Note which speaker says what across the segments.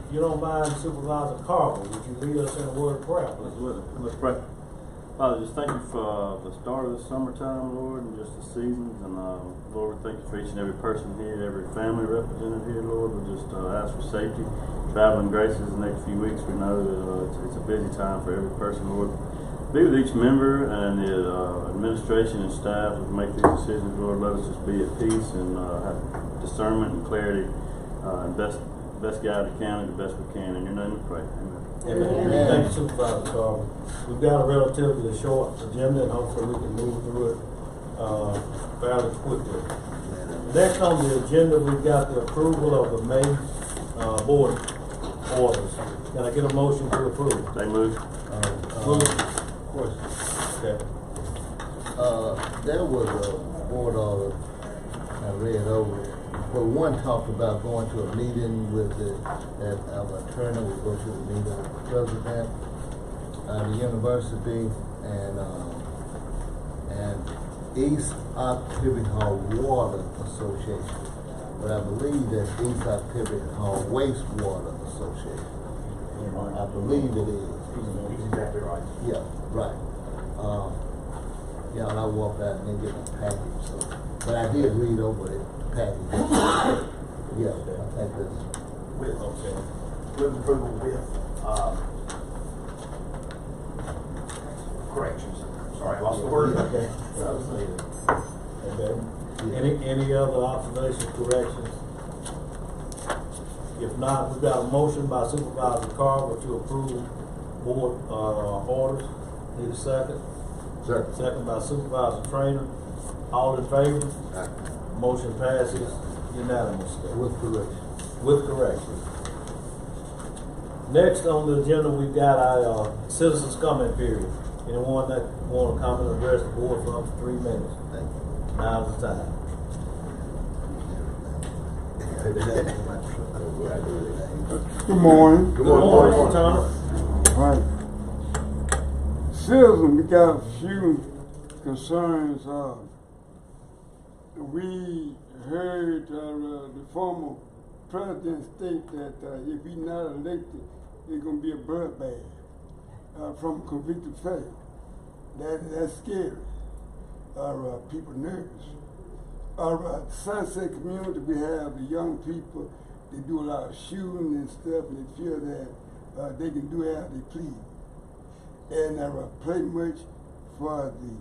Speaker 1: If you don't mind, Supervisor Carver, would you lead us in a word of prayer, please?
Speaker 2: Let's pray. Father, just thank you for the start of the summertime, Lord, and just the seasons. And Lord, we thank you for each and every person here, every family represented here, Lord. We just ask for safety, traveling graces the next few weeks. We know that it's a busy time for every person, Lord. Be with each member and the administration and staff as we make these decisions, Lord. Let us just be at peace and have discernment and clarity and best guide the county the best we can. In your name we pray. Amen.
Speaker 1: Amen. Thank you, Supervisor Carver. We've got a relatively short agenda, and hopefully we can move through it fairly quickly. Next on the agenda, we've got the approval of the May board orders. Can I get a motion to approve?
Speaker 2: They move.
Speaker 1: Okay.
Speaker 3: There was a board order I read over, but one talked about going to a meeting with that our attorney would go to the meeting with the president of the university and East Activity Water Association. But I believe that's East Activity Wastewater Association. I believe it is.
Speaker 4: He's exactly right.
Speaker 3: Yeah, right. Yeah, and I walked out and didn't get my package, so. But I did read over the package. Yeah, I think that's.
Speaker 4: With approval with corrections. Sorry, I lost the word.
Speaker 1: Okay. Okay. Any other observations, corrections? If not, we've got a motion by Supervisor Carver to approve board orders. Need a second?
Speaker 3: Second.
Speaker 1: Second by Supervisor Trainer. All in favor?
Speaker 3: Aye.
Speaker 1: Motion passes unanimously.
Speaker 3: With correction.
Speaker 1: With correction. Next on the agenda, we've got our citizens comment period. Anyone that want to come and address the board for up to 3 minutes?
Speaker 3: Thank you.
Speaker 1: Now's the time.
Speaker 5: Good morning.
Speaker 1: Good morning, Mr. Turner.
Speaker 5: All right. Citizen, we got a few concerns. We heard the former president state that if he's not elected, it's going to be a bloodbath from convicted felon. That's scary. People nervous. Sunset community, we have the young people. They do a lot of shooting and stuff, and they feel that they can do it as they please. And pretty much for the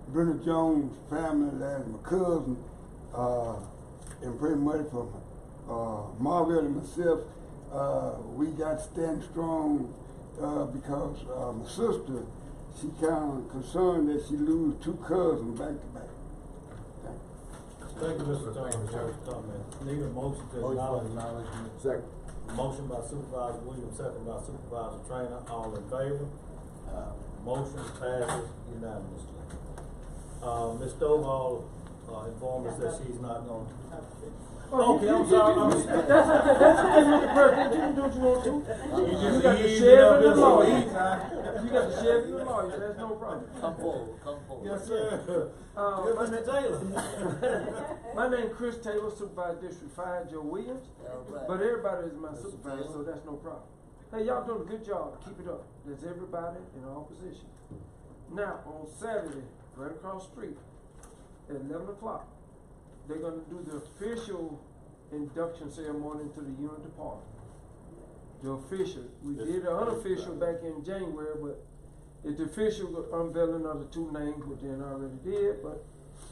Speaker 5: Brenner Jones family, that's my cousin, and pretty much from Marvell and myself, we got to stand strong because my sister, she kind of concerned that she lose 2 cousins back to back.
Speaker 1: Thank you, Mr. Turner, for your comment. Need a motion to acknowledge.
Speaker 3: Second.
Speaker 1: Motion by Supervisor Williams, second by Supervisor Trainer. All in favor? Motion passes unanimously. Ms. Stovall informed us that she's not going to. Okay, I'm sorry.
Speaker 6: That's perfect. You can do what you want to. You got the sheriff and the lawyer. You got the sheriff and the lawyer. That's no problem.
Speaker 3: Come forward.
Speaker 1: Yes, sir. Mr. Taylor.
Speaker 6: My name is Chris Taylor, Supervisor District 5, Joe Williams.
Speaker 3: Right.
Speaker 6: But everybody is my supervisor, so that's no problem. Hey, y'all doing a good job. Keep it up. There's everybody in all positions. Now, on Saturday, right across the street, at 11 o'clock, they're going to do the official induction ceremony into the unit department. The official. We did the unofficial back in January, but it's the official unveiling of the 2 names, which they already did, but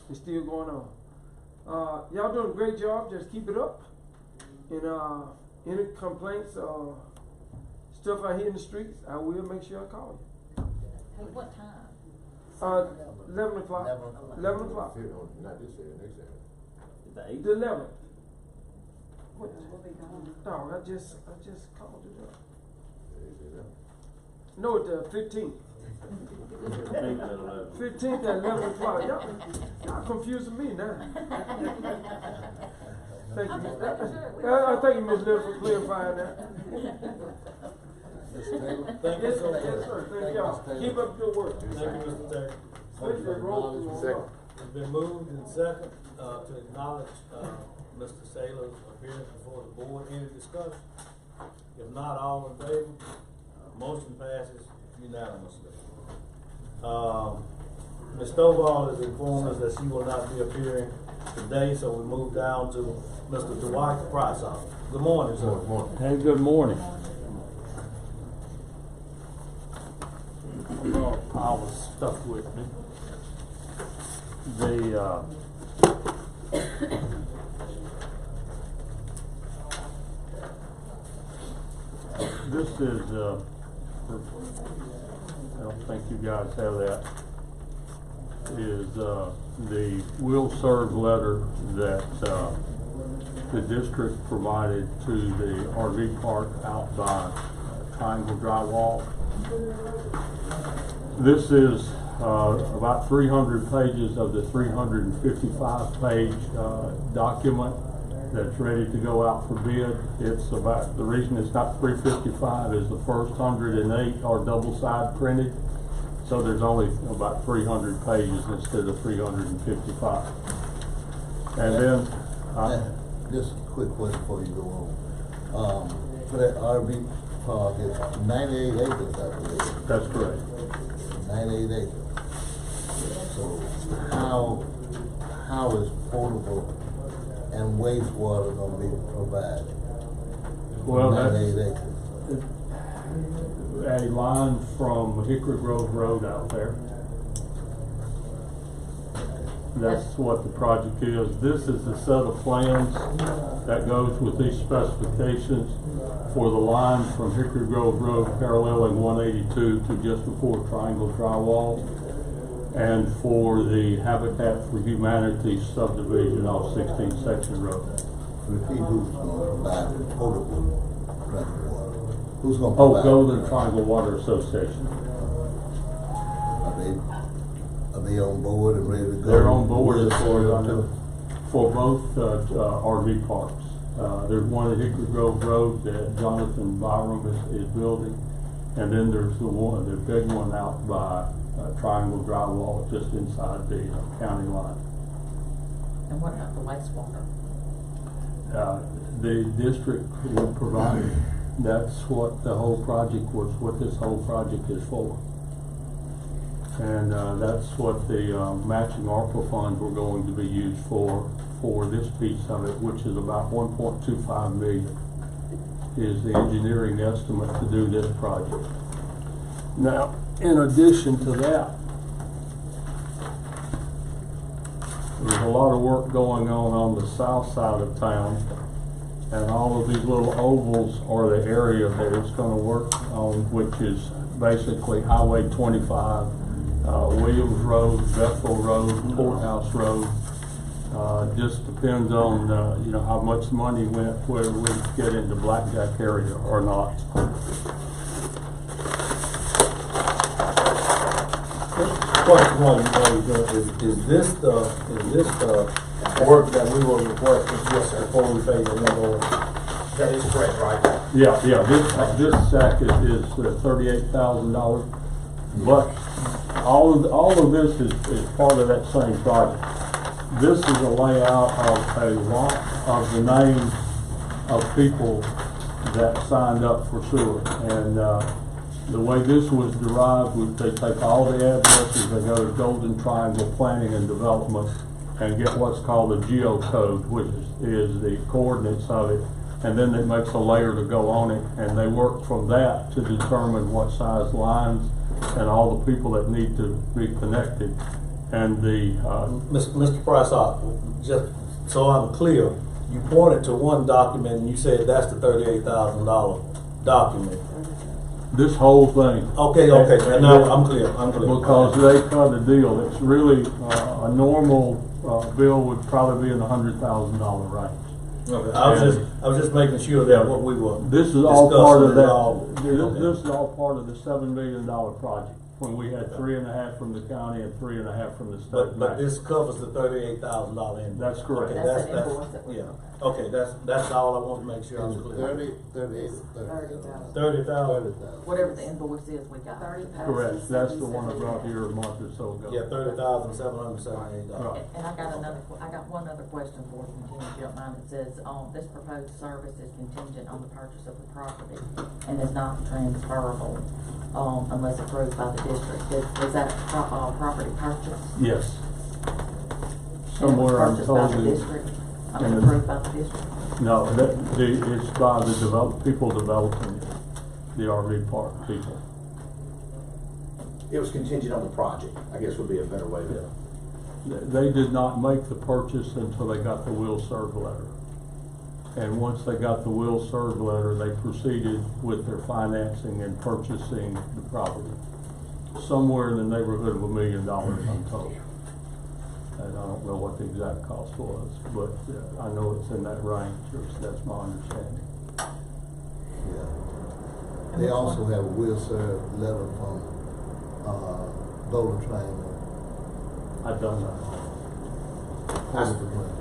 Speaker 6: it's still going on. Y'all doing a great job. Just keep it up. And any complaints or stuff I hear in the streets, I will make sure I call you.
Speaker 7: Hey, what time?
Speaker 6: 11 o'clock. 11 o'clock.
Speaker 3: Not this Saturday, next Saturday.
Speaker 6: The 11th. What?
Speaker 7: We'll be gone.
Speaker 6: No, I just called it up. No, it's the 15th. 15th at 11 o'clock. Y'all confusing me now. Thank you, thank you, Ms. Little, for clarifying that.
Speaker 3: Mr. Taylor?
Speaker 1: Thank you
Speaker 6: Yes,
Speaker 1: so much.
Speaker 6: yes, sir. Thank y'all. Keep up your work.
Speaker 1: Thank you, Mr. Taylor.
Speaker 6: Second.
Speaker 1: It's been moved and second to acknowledge Mr. Saylor's appearance before the board. Any discussion? If not, all in favor? Motion passes unanimously. Ms. Stovall has informed us that she will not be appearing today, so we move down to Mr. Dwight Price. Good morning, sir. Good morning.
Speaker 8: Hey, good morning. I brought a pile of stuff with me. This is, I don't think you guys have that, is the will serve letter that the district provided to the RV park out by Triangle Drywall. This is about 300 pages of the 355-page document that's ready to go out for bid. It's about, the reason it's not 355 is the first 108 are double-side printed, so there's only about 300 pages instead of 355. And then
Speaker 3: just a quick question before you go on. For that RV park, it's 98 acres, I believe.
Speaker 8: that's correct.
Speaker 3: 98 acres. So how is potable and wastewater gonna be provided?
Speaker 8: Well,
Speaker 3: 98 acres.
Speaker 8: A line from Hickory Grove Road out there. That's what the project is. This is the set of plans that goes with these specifications for the line from Hickory Grove Road paralleling 182 to just before Triangle Drywall, and for the Habitat for Humanity subdivision off 16th Section Road.
Speaker 3: Repeat, who's gonna provide potable drinking water? Who's gonna
Speaker 8: Oh,
Speaker 3: provide?
Speaker 8: Golden Triangle Water Association.
Speaker 3: Are they on board and ready to go?
Speaker 8: They're on board as far as I know, for both RV parks. There's one at Hickory Grove Road that Jonathan Byram is building, and then there's the big one out by Triangle Drywall, just inside the county line.
Speaker 7: And what about the wastewater?
Speaker 8: The district will provide it. That's what the whole project was, what this whole project is for. And that's what the matching ARPA funds were going to be used for this piece of it, which is about 1.25 million, is the engineering estimate to do this project. Now, in addition to that, there's a lot of work going on the south side of town, and all of these little ovals are the area that it's going to work on, which is basically Highway 25, Williams Road, Bethel Road, Courthouse Road. Just depends on how much money went whether we get into Blackjack area or not.
Speaker 1: Question one, is this the work that we were requesting just before we pay the invoice?
Speaker 4: That is correct, right?
Speaker 8: Yeah. This sack is $38,000, but all of this is part of that same project. This is a layout of a lot of the names of people that signed up for sewer, and the way this was derived was they take all the addresses, they go to Golden Triangle Planning and Development and get what's called a geocode, which is the coordinates of it, and then it makes a layer to go on it, and they work from that to determine what size lines and all the people that need to be connected. And the
Speaker 1: Mr. Price, just so I'm clear, you pointed to one document and you said that's the $38,000 document.
Speaker 8: this whole thing.
Speaker 1: Okay, and now I'm clear.
Speaker 8: Because they cut a deal. It's really a normal bill would probably be in the $100,000 range.
Speaker 1: Okay. I was just making sure that what we were
Speaker 8: This is all part of that.
Speaker 1: Okay.
Speaker 8: This is all part of the $7 million project when we had 3.5 from the county and 3.5 from the state.
Speaker 1: But
Speaker 8: match.
Speaker 1: this covers the $38,000 invoice.
Speaker 8: That's correct.
Speaker 1: Okay,
Speaker 7: That's an invoice that we-
Speaker 1: yeah, okay, that's all I want to make sure I was
Speaker 3: Is it
Speaker 1: clear.
Speaker 3: 38, or
Speaker 7: 30,000.
Speaker 1: 30,000.
Speaker 3: 30,000.
Speaker 7: Whatever the invoice is, we got.
Speaker 8: Correct, that's the one I brought here a month or so ago.
Speaker 1: Yeah, $30,778.
Speaker 7: And I got one other question for you, Jim, if you don't mind. It says, this proposed service is contingent on the purchase of the property and is not transferable, unless approved by the district. Is that property purchase?
Speaker 8: Yes. Somewhere I'm
Speaker 7: Purchased
Speaker 8: told
Speaker 7: by the
Speaker 8: that-
Speaker 7: district? I mean, approved by the district?
Speaker 8: No, it's by the people developing it, the RV park people.
Speaker 4: It was contingent on the project, I guess would be a better way to.
Speaker 8: They did not make the purchase until they got the will serve letter. And once they got the will serve letter, they proceeded with their financing and purchasing the property. Somewhere in the neighborhood of $1 million, I'm told. And I don't know what the exact cost was, but I know it's in that range, or that's my understanding.
Speaker 3: Yeah. They also have a will serve letter from, Bowler Train.
Speaker 8: I don't know.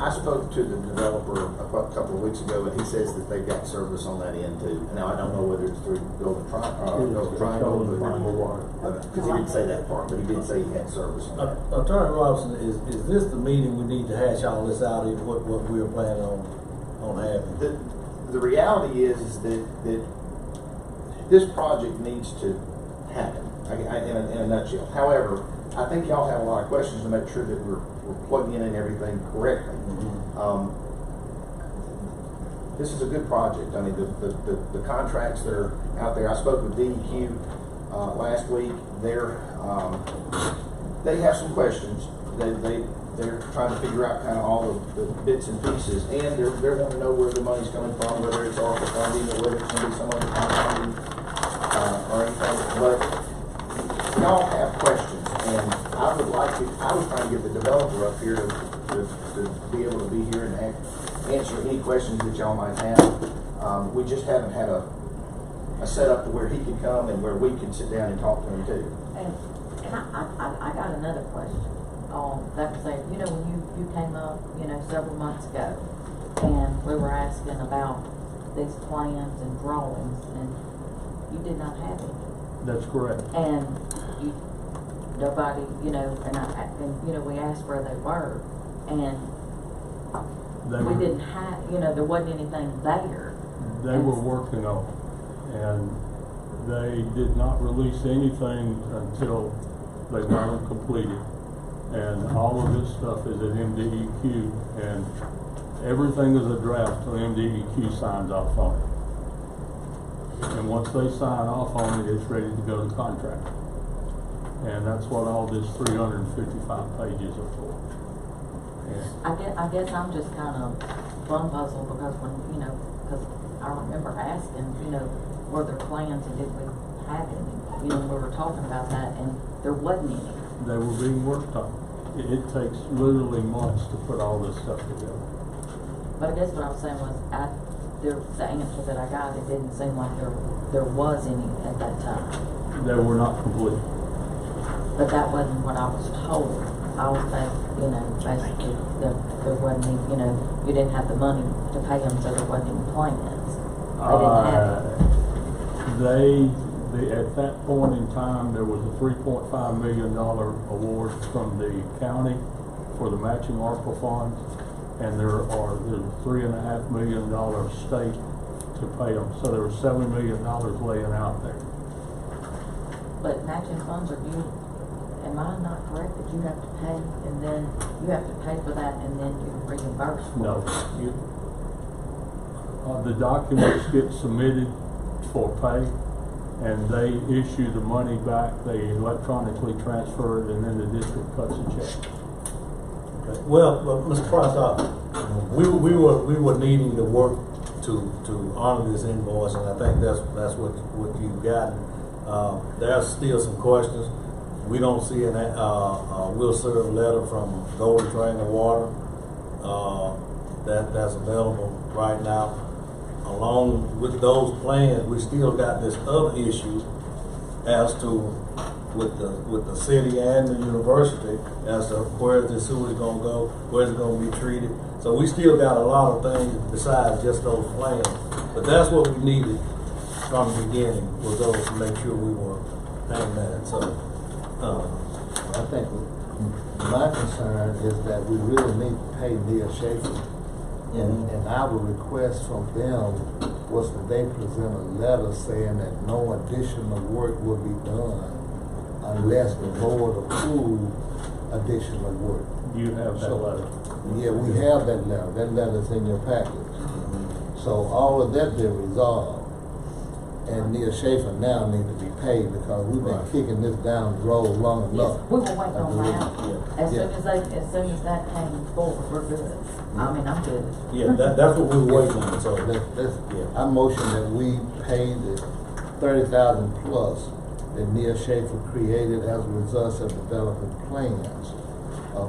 Speaker 4: I spoke to the developer a couple of weeks ago, and he says that they've got service on that end too. Now, I don't know whether it's through Golden Triangle, because he didn't say that part, but he did say he had service on that.
Speaker 1: Attorney Robinson, is this the meeting we need to hash all this out, what we're planning on having?
Speaker 4: The reality is that this project needs to happen, in a nutshell. However, I think y'all have a lot of questions to make sure that we're plugging in everything correctly. This is a good project. I mean, the contracts that are out there. I spoke with DEQ last week. They have some questions. They're trying to figure out kind of all of the bits and pieces, and they're wanting to know where the money's coming from, whether it's ARPA funding or whether it's going to be some other kind of funding or anything. But y'all have questions, and I was trying to get the developer up here to be able to be here and answer any questions that y'all might have. We just haven't had a setup to where he could come and where we could sit down and talk to him too.
Speaker 7: And I got another question. That was like, when you came up, several months ago, and we were asking about these plans and drawings, and you did not have any.
Speaker 8: That's correct.
Speaker 7: And nobody, and we asked where they were, and we didn't have, there wasn't anything there.
Speaker 8: They were working on it, and they did not release anything until they got them completed. And all of this stuff is at MDEQ, and everything is a draft till MDEQ signs off on it. And once they sign off on it, it's ready to go to contract. And that's what all this 355 pages are for. And
Speaker 7: I guess I'm just kind of puzzled because because I remember asking, were there plans and did we have any? We were talking about that and there wasn't any.
Speaker 8: they were being worked on. It takes literally months to put all this stuff together.
Speaker 7: But I guess what I was saying was, the answer that I got, it didn't seem like there was any at that time.
Speaker 8: They were not complete.
Speaker 7: But that wasn't what I was told. I was basically, basically there wasn't any, you didn't have the money to pay them, so there wasn't any plans. They didn't have it.
Speaker 8: At that point in time, there was a $3.5 million award from the county for the matching ARPA funds, and there's $3.5 million state to pay them. So there was $7 million laying out there.
Speaker 7: But matching funds are due. Am I not correct that you have to pay and then you have to pay for that and then you reimburse for
Speaker 8: No.
Speaker 7: it?
Speaker 8: The documents get submitted for pay, and they issue the money back. They electronically transfer it, and then the district cuts a check.
Speaker 1: Okay. Well, Mr. Price, we were needing to work to honor this invoice, and I think that's what you've gotten. There's still some questions. We don't see an will serve letter from Golden Triangle Water that's available right now. Along with those plans, we still got this other issue as to with the city and the university as to where the sewage gonna go, where's it gonna be treated. So we still got a lot of things besides just those plans. But that's what we needed from the beginning, was those to make sure we were paying that. So,
Speaker 3: I think my concern is that we really need to pay Neil Schaefer. And our request from them was that they present a letter saying that no additional work will be done unless the board approve additional work.
Speaker 8: You have that letter.
Speaker 3: Yeah, we have that letter. That letter's in your package. So all of that been resolved. And Neil Schaefer now need to be paid because we've been kicking this down the road long enough.
Speaker 7: We were waiting on that.
Speaker 1: Yeah.
Speaker 7: As soon as that came forward, we're good. I mean, I'm good.
Speaker 1: yeah, that's what we were waiting on, so.
Speaker 3: I motion that we pay the $30,000 plus that Neil Schaefer created as a result of developing plans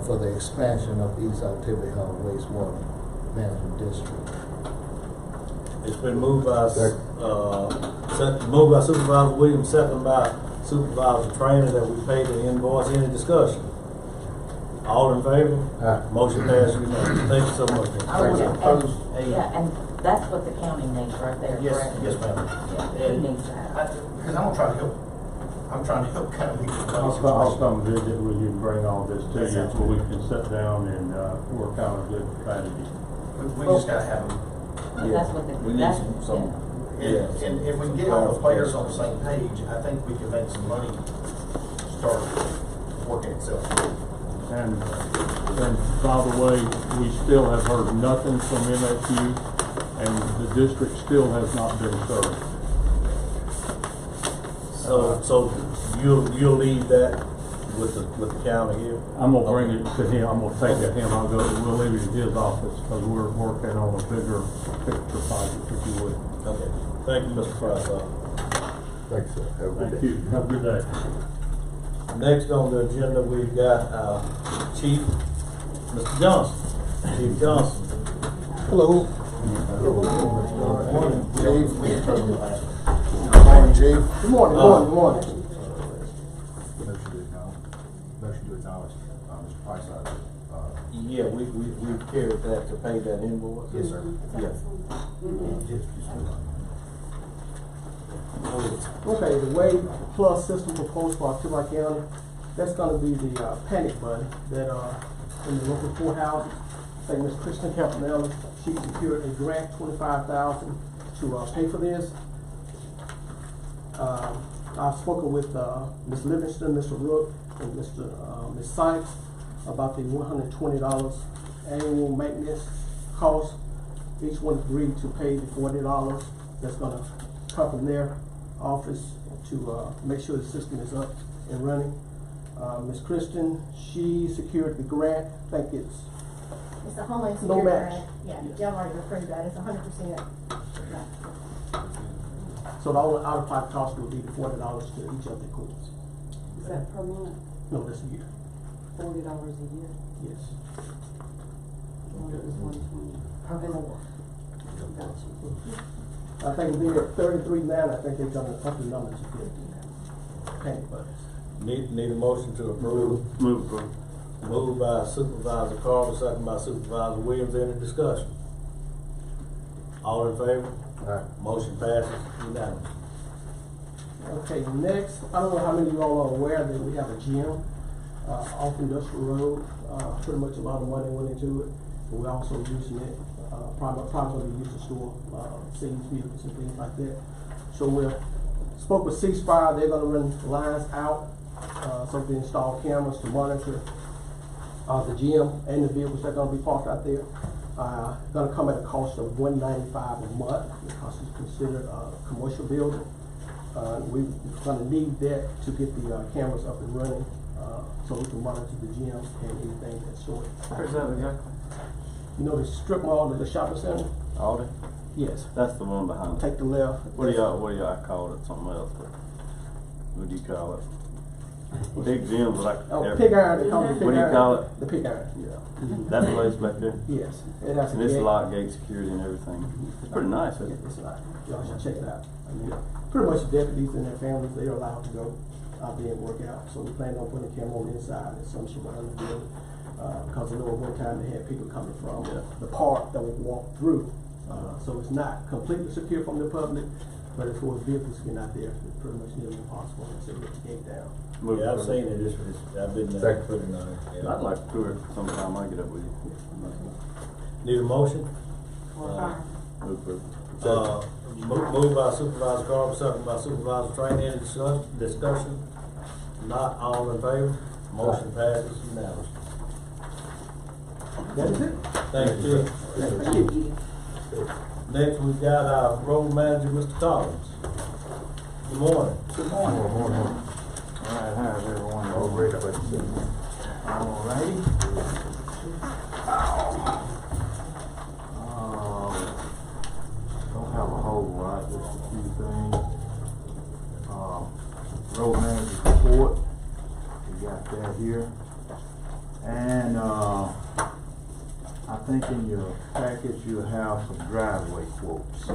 Speaker 3: for the expansion of East Activity Hall Wastewater Management District.
Speaker 1: It's been moved by, moved by Supervisor Williams, second by Supervisor Trainer, that we pay the invoice. Any discussion? All in favor? Motion passed unanimously. Thank you so much.
Speaker 4: I would oppose
Speaker 7: Yeah, and that's what the county needs right there,
Speaker 4: Yes,
Speaker 7: correct?
Speaker 4: yes, ma'am.
Speaker 7: Yeah, he needs that.
Speaker 4: Because I'm trying to help. I'm trying to help kind of.
Speaker 8: I'll come visit with you and bring all this to you so we can sit down and work out a good strategy.
Speaker 4: We just gotta have them.
Speaker 7: That's what the,
Speaker 1: We need
Speaker 7: that's,
Speaker 1: some.
Speaker 7: yeah.
Speaker 4: And if we can get all the players on the same page, I think we can make some money start working itself.
Speaker 8: And by the way, we still have heard nothing from MSU, and the district still has not been served.
Speaker 1: So you'll leave that with the county here?
Speaker 8: I'm gonna bring it to him, I'm gonna take it to him, we'll leave it in his office, because we're working on a bigger picture project, if you would.
Speaker 1: Okay. Thank you, Mr. Price.
Speaker 3: Thanks, sir. Have a good
Speaker 8: Thank
Speaker 3: day.
Speaker 8: you, have a good day.
Speaker 1: Next on the agenda, we've got Chief, Mr. Johnson. Chief Johnson.
Speaker 3: Hello.
Speaker 1: Morning.
Speaker 3: Chief.
Speaker 4: We had trouble last week.
Speaker 3: Morning, Chief.
Speaker 6: Good morning, good morning.
Speaker 9: Motion to acknowledge, Mr. Price,
Speaker 1: Yeah, we carried that to pay that invoice.
Speaker 9: yes, sir.
Speaker 1: Yeah.
Speaker 10: Okay, the Wave Plus system proposed for October County, that's gonna be the panic money that in the local courthouse. I think Ms. Kristen Campanella, she secured a grant, $25,000 to pay for this. I've spoken with Ms. Livingston, Mr. Rook, and Ms. Sykes about the $120 annual maintenance cost. Each one agreed to pay the $40 that's gonna come from their office to make sure the system is up and running. Ms. Kristen, she secured the grant. I think it's
Speaker 11: a Homeland
Speaker 10: no
Speaker 11: Security
Speaker 10: match.
Speaker 11: grant. Yeah,
Speaker 10: Yes.
Speaker 11: y'all already approved that. It's 100%.
Speaker 10: So the only out-of-pocket cost would be the $40 to each of the courts.
Speaker 12: Is that per month?
Speaker 10: No, that's a year.
Speaker 12: $40 a year?
Speaker 10: Yes.
Speaker 12: Or it was 120?
Speaker 10: Per
Speaker 12: More.
Speaker 10: Gotcha. I think we're at 33 now. I think they've done a couple of numbers to 50 now. Panic budgets.
Speaker 1: Need a motion to approve.
Speaker 2: Move for.
Speaker 1: Moved by Supervisor Carter, second by Supervisor Williams. Any discussion? All in favor? Motion passes unanimously.
Speaker 10: Okay, next, I don't know how many of you all are aware that we have a gym off Industrial Road. Pretty much a lot of money went into it. But we're also using it, probably used to store seeds, vehicles, and things like that. So we spoke with Ceasefire. They're gonna run lines out, so we can install cameras to monitor the gym and the vehicles that are gonna be parked out there. Gonna come at a cost of $195 a month because it's considered a commercial building. We're gonna need that to get the cameras up and running, so we can monitor the gym and anything that's stored.
Speaker 2: Where's that again?
Speaker 10: You know the strip mall, the shopping center?
Speaker 2: Aldi?
Speaker 10: Yes.
Speaker 2: That's the one behind it.
Speaker 10: Take the left.
Speaker 2: What do y'all, I call it something else, but what do you call it? Big gyms like.
Speaker 10: Oh, pig iron, they call it the pig
Speaker 2: What do you
Speaker 10: iron.
Speaker 2: call it?
Speaker 10: The pig iron, yeah.
Speaker 2: That place back there?
Speaker 10: Yes. It has a
Speaker 2: And it's
Speaker 10: gate.
Speaker 2: lock gate security and everything. It's pretty nice, isn't it?
Speaker 10: It's a lot. Y'all should check it out. I mean, pretty much deputies and their families, they're allowed to go. didn't work out. So we plan on putting a camera on the inside and some surrounding the building. Because I know at one time they had people coming from the park that would walk through. So it's not completely secure from the public, but as far as vehicles getting out there, it's pretty much nearly impossible unless they let the gate down.
Speaker 1: Yeah, I've seen it, I've been there, pretty nice. Yeah.
Speaker 2: I'd like to tour it sometime, I'll get up with you.
Speaker 1: Need a motion?
Speaker 2: Move for it.
Speaker 1: Moved by Supervisor Carver, second by Supervisor Train, any discussion? Not all in favor? Motion passes unanimously.
Speaker 10: That is it.
Speaker 1: Thank you.
Speaker 12: Thank you.
Speaker 1: Next, we've got our road manager, Mr. Collins. Good morning.
Speaker 13: Good morning. All right, how's everyone? All right. All righty. Don't have a whole lot, just a few things. Road manager's report, we got that here. And I think in your package you'll have some driveway quotes.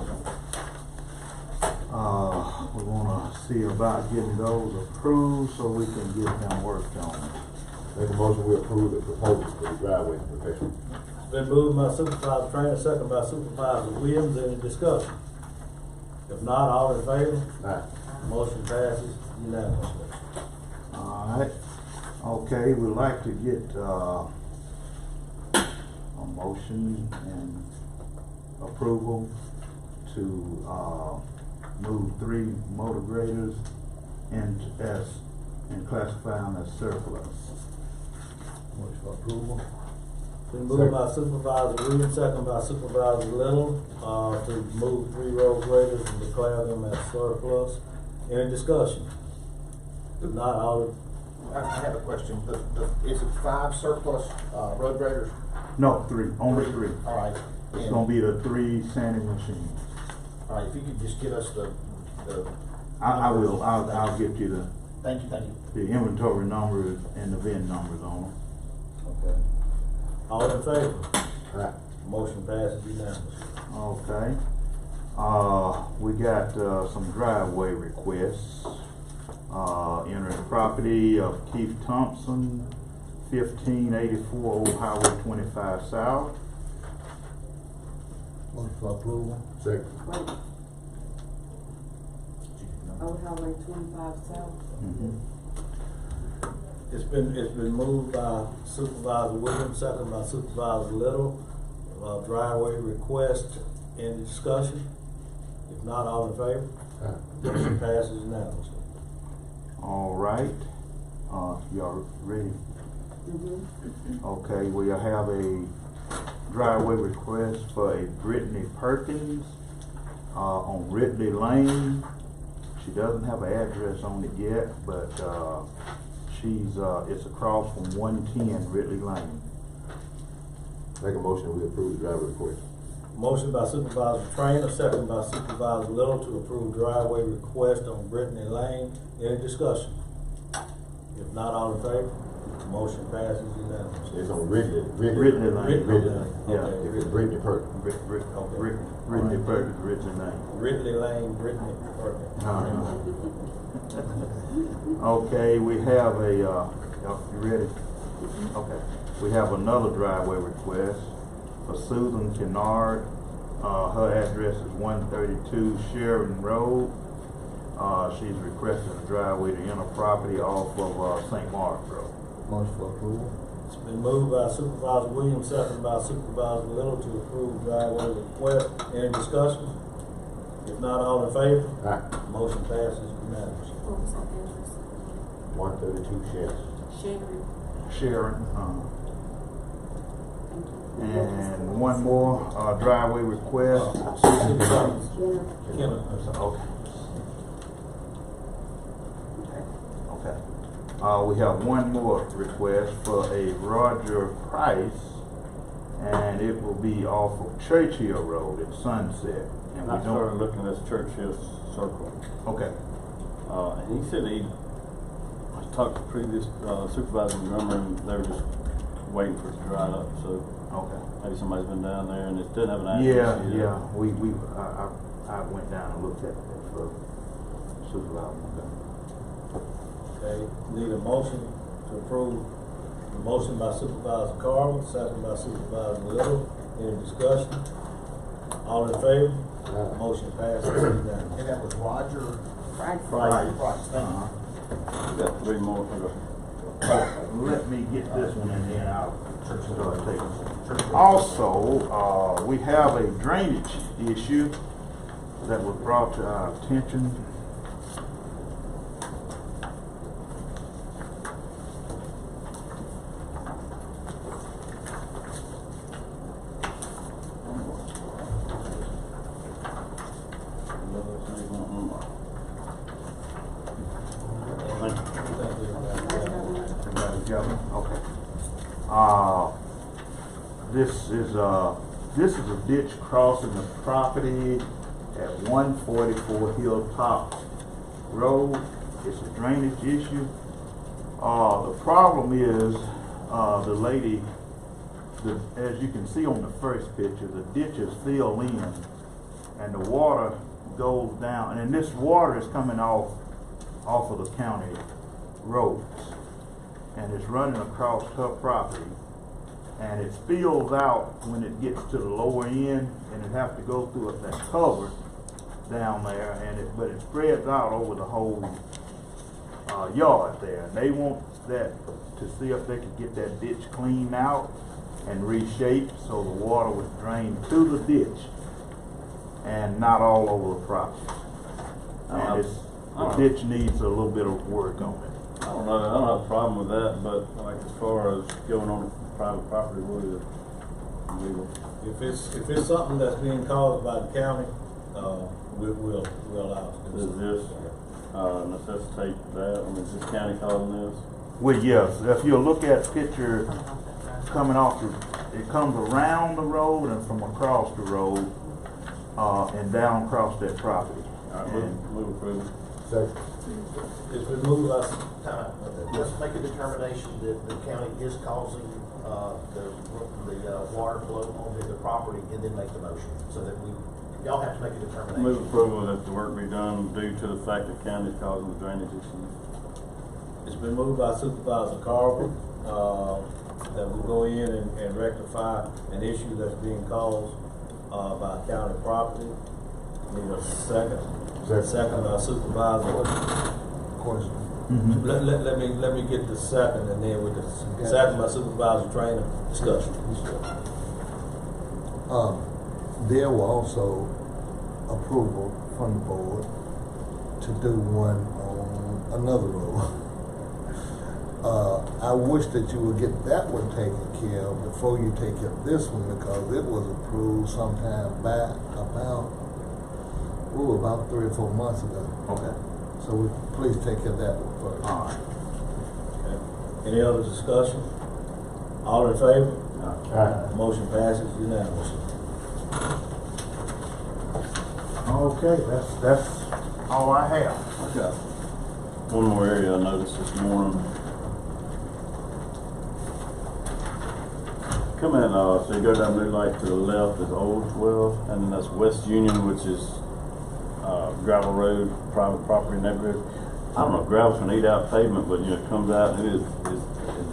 Speaker 13: We want to see about getting those approved so we can get them worked on.
Speaker 9: Make a motion, we approve the proposal for the driveway repair.
Speaker 1: It's been moved by Supervisor Trainer, second by Supervisor Williams, any discussion? If not, all in favor?
Speaker 9: Aye.
Speaker 1: Motion passes unanimously.
Speaker 13: All right. Okay, we'd like to get a motion and approval to move 3 motor graders and classify them as surplus.
Speaker 9: Motion for approval.
Speaker 1: Been moved by Supervisor Williams, second by Supervisor Little, to move 3 road graders and declare them as surplus. Any discussion? If not, all
Speaker 4: I have a question. Is it 5 surplus, road graders?
Speaker 13: No, 3, only 3.
Speaker 4: All right.
Speaker 13: It's gonna be the 3 sanding machines.
Speaker 4: All right, if you could just get us the.
Speaker 13: I will, I'll get you
Speaker 4: Thank you.
Speaker 13: the inventory numbers and the VIN numbers on them.
Speaker 1: Okay. All in favor?
Speaker 9: Aye.
Speaker 1: Motion passes unanimously.
Speaker 13: Okay. We got some driveway requests. Entering property of Keith Thompson, 1584 Old Highway 25 South.
Speaker 9: Motion for approval. Second.
Speaker 12: Wait. Old Highway 25 South.
Speaker 13: Mm-hmm.
Speaker 1: It's been moved by Supervisor Williams, second by Supervisor Little. Driveway request, any discussion? If not, all in favor?
Speaker 9: Aye.
Speaker 1: Motion passes unanimously.
Speaker 13: All right. Y'all ready?
Speaker 12: Mm-hmm.
Speaker 13: Okay, we have a driveway request for a Brittany Perkins on Ridley Lane. She doesn't have an address on it yet, but it's across from 110 Ridley Lane.
Speaker 9: Make a motion, we approve the driveway request.
Speaker 1: Motion by Supervisor Trainer, second by Supervisor Little to approve driveway request on Brittany Lane. Any discussion? If not, all in favor? Motion passes unanimously.
Speaker 9: It's on Ridley Lane.
Speaker 1: Ridley Lane.
Speaker 13: Yeah.
Speaker 1: Okay.
Speaker 9: It's Brittany Perkins.
Speaker 13: Ridley Perkins, Ridley Lane.
Speaker 1: Ridley Lane, Brittany Perkins.
Speaker 13: Okay, we have a, you ready? Okay. We have another driveway request for Susan Kennard. Her address is 132 Sheridan Road. She's requesting a driveway to enter property off of St. Mark's Road.
Speaker 9: Motion for approval.
Speaker 1: It's been moved by Supervisor Williams, second by Supervisor Little to approve driveway request. Any discussion? If not, all in favor?
Speaker 9: Aye.
Speaker 1: Motion passes unanimously.
Speaker 12: What was that address?
Speaker 9: 132 Sheridan.
Speaker 12: Sharon.
Speaker 13: And one more driveway request.
Speaker 1: Kenner.
Speaker 13: Okay. Okay. We have one more request for a Roger Price, and it will be off of Churchill Road at Sunset. And
Speaker 2: I started looking at this Churchill Circle.
Speaker 13: Okay.
Speaker 2: And he said I talked to previous supervisor in Montgomery, and they were just waiting for it to dry up. So
Speaker 13: Okay.
Speaker 2: maybe somebody's been down there and it doesn't have an address.
Speaker 13: Yeah. I went down and looked at it for Supervisor.
Speaker 1: Okay, need a motion to approve. A motion by Supervisor Carver, second by Supervisor Little. Any discussion? All in favor? Motion passes. Unanimous.
Speaker 4: And that was Roger.
Speaker 7: Right.
Speaker 1: Friday.
Speaker 4: Thank you.
Speaker 2: We got 3 more.
Speaker 13: Let me get this one and then I'll start taking. Also, we have a drainage issue that was brought to our attention. Okay. This is a ditch crossing the property at 144 Hilltop Road. It's a drainage issue. The problem is, the lady, as you can see on the first picture, the ditch is filled in and the water goes down, and this water is coming off of the county roads, and it's running across her property, and it spills out when it gets to the lower end, and it has to go through that cover down there, but it spreads out over the whole yard there. And they want that to see if they could get that ditch cleaned out and reshaped so the water would drain to the ditch and not all over the property. And the ditch needs a little bit of work on it.
Speaker 2: I don't know, I don't have a problem with that, but like as far as going on private property, what is it legal?
Speaker 1: If it's something that's being caused by the county, we'll allow it.
Speaker 2: Does this necessitate that? I mean, is this county causing this?
Speaker 13: Well, yes, if you look at the picture coming off, it comes around the road and from across the road, and down across that property.
Speaker 2: All right, move approval.
Speaker 9: Second.
Speaker 1: It's been moved by,
Speaker 4: Let's make a determination that the county is causing, the water flow onto the property, and then make the motion, so that y'all have to make a determination.
Speaker 2: Move approval that the work be done due to the fact that county is causing the drainage issue.
Speaker 1: it's been moved by Supervisor Carver, that we go in and rectify an issue that's being caused, by county property. Need a second. Second by Supervisor.
Speaker 3: Question.
Speaker 1: Let me get the second, and then with the second by Supervisor Trainer, discussion.
Speaker 3: There was also approval from the board to do one on another road. I wish that you would get that one taken care of before you take care of this one, because it was approved sometime back about 3 or 4 months ago.
Speaker 13: Okay.
Speaker 3: So please take care of that one first.
Speaker 13: All right.
Speaker 1: Okay. Any other discussion? All in favor?
Speaker 9: Aye.
Speaker 1: Motion passes unanimously.
Speaker 13: Okay, that's all I have.
Speaker 2: I got one more area I noticed this morning. Come in, so you go down New Light to the left is Old 12, and then that's West Union, which is gravel road, private property neighborhood. I don't know if gravel's gonna eat out pavement, but it comes out. Is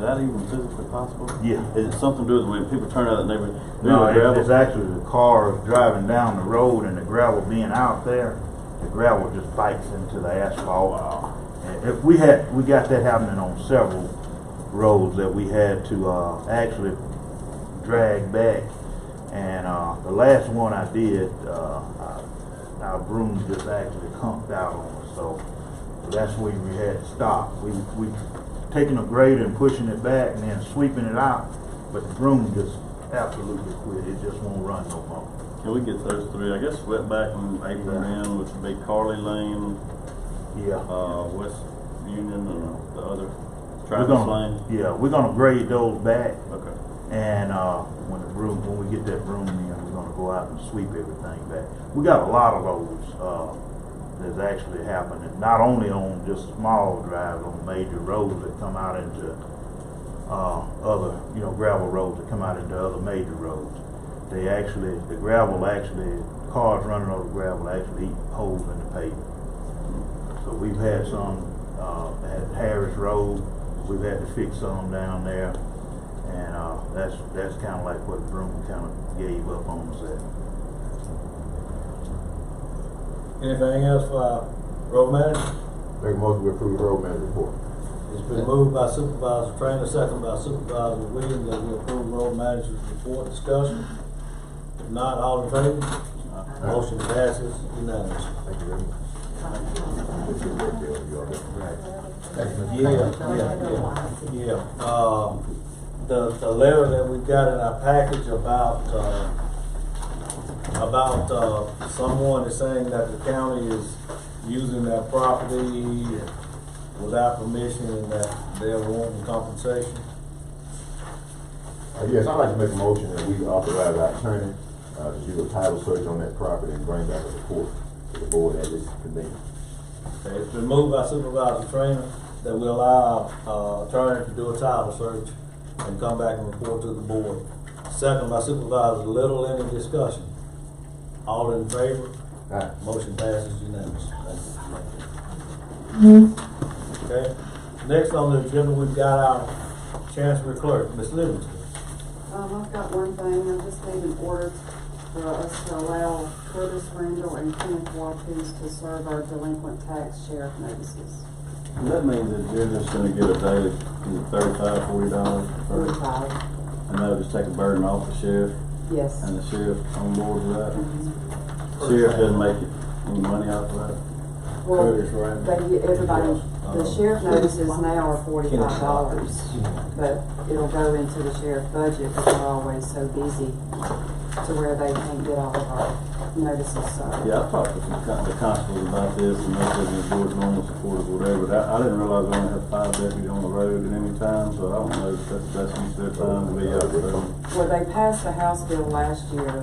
Speaker 2: that even physically possible?
Speaker 13: Yeah.
Speaker 2: Is it something to do with when people turn out of that neighborhood?
Speaker 13: No, it's actually the car driving down the road and the gravel being out there. The gravel just bites into the asphalt. And if we got that happening on several roads that we had to actually drag back. And the last one I did, our broom just actually humped out on us. So that's when we had to stop. We taking a grader and pushing it back and then sweeping it out, but the broom just absolutely quit. It just won't run no more.
Speaker 2: Can we get those 3? I guess Wetback and Apron End, which would be Carly Lane, West Union, and the other Travis Lane.
Speaker 13: Yeah, we're gonna grade those back.
Speaker 2: Okay.
Speaker 13: And when we get that broom in, we're gonna go out and sweep everything back. We got a lot of those that's actually happening, not only on just small drives on major roads that come out into other, gravel roads that come out into other major roads. The gravel cars running over gravel actually eat holes in the pavement. So we've had some at Harris Road, we've had to fix some down there, and, that's kinda like what Broome kinda gave up on us at.
Speaker 1: Anything else for our road manager?
Speaker 9: Make a motion to approve the road manager report.
Speaker 1: It's been moved by Supervisor Trainer, second by Supervisor Williams, that we approve road manager's report. Discussion? If not, all in favor? Motion passes unanimously.
Speaker 9: Thank you very much.
Speaker 1: The letter that we got in our package about someone is saying that the county is using that property without permission and that they're wanting compensation.
Speaker 9: Yes, I'd like to make a motion that we authorize our attorney, to do a title search on that property and bring back a report to the board at this convenience.
Speaker 1: Okay, it's been moved by Supervisor Trainer that we allow our attorney to do a title search and come back and report to the board. Second by Supervisor Little. Any discussion? All in favor?
Speaker 9: Aye.
Speaker 1: Motion passes unanimously. Thank you. Okay, next on the agenda, we've got our Chancery Clerk, Ms. Livingston.
Speaker 12: I've got one thing, I just need an order for us to allow Curtis Randall and Kenneth Watkins to serve our delinquent tax sheriff notices.
Speaker 2: And that means that you're just gonna get a daily $35, $40,
Speaker 12: $45,
Speaker 2: and that'll just take a burden off the sheriff,
Speaker 12: yes.
Speaker 2: and the sheriff on board with that.
Speaker 12: Mhm.
Speaker 2: Sheriff doesn't make any money off of that.
Speaker 12: Well,
Speaker 1: Curtis Randall.
Speaker 12: everybody, the sheriff notices now are $45, but it'll go into the sheriff budget, but they're always so busy to where they can't get all of our notices, so.
Speaker 2: Yeah, I talked to the constables about this, and they said the board's normal support or whatever, but I didn't realize we only have 5 deputies on the road at any time, so I don't know if that's their time to be out there.
Speaker 12: Well, they passed the House bill last year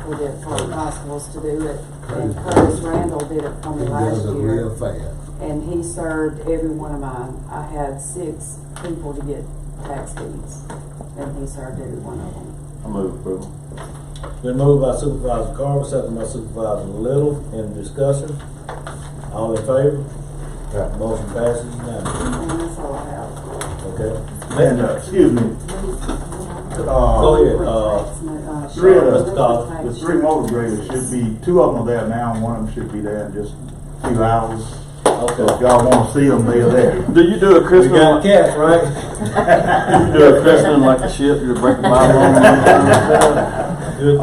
Speaker 12: for the constables to do it, and Curtis Randall did it for me last year.
Speaker 3: Real fast.
Speaker 12: And he served every one of mine. I had 6 people to get tax deeds, and he served every one of them.
Speaker 2: I move approval.
Speaker 1: Been moved by Supervisor Carver, second by Supervisor Little. Any discussion? All in favor?
Speaker 9: Aye.
Speaker 1: Motion passes unanimously.
Speaker 12: And that's all I have.
Speaker 1: Okay.
Speaker 13: And, excuse me,
Speaker 1: Go ahead,
Speaker 13: three of
Speaker 1: Mr. Carter.
Speaker 13: the 3 motor graders should be, 2 of them are there now, and one of them should be there in just a few hours.
Speaker 1: Okay.
Speaker 13: If y'all wanna see them, they're there.
Speaker 2: Do you do a
Speaker 1: We
Speaker 2: christening?
Speaker 1: got cats, right?
Speaker 2: You do a christening like a ship, you break the Bible on them?
Speaker 1: Good.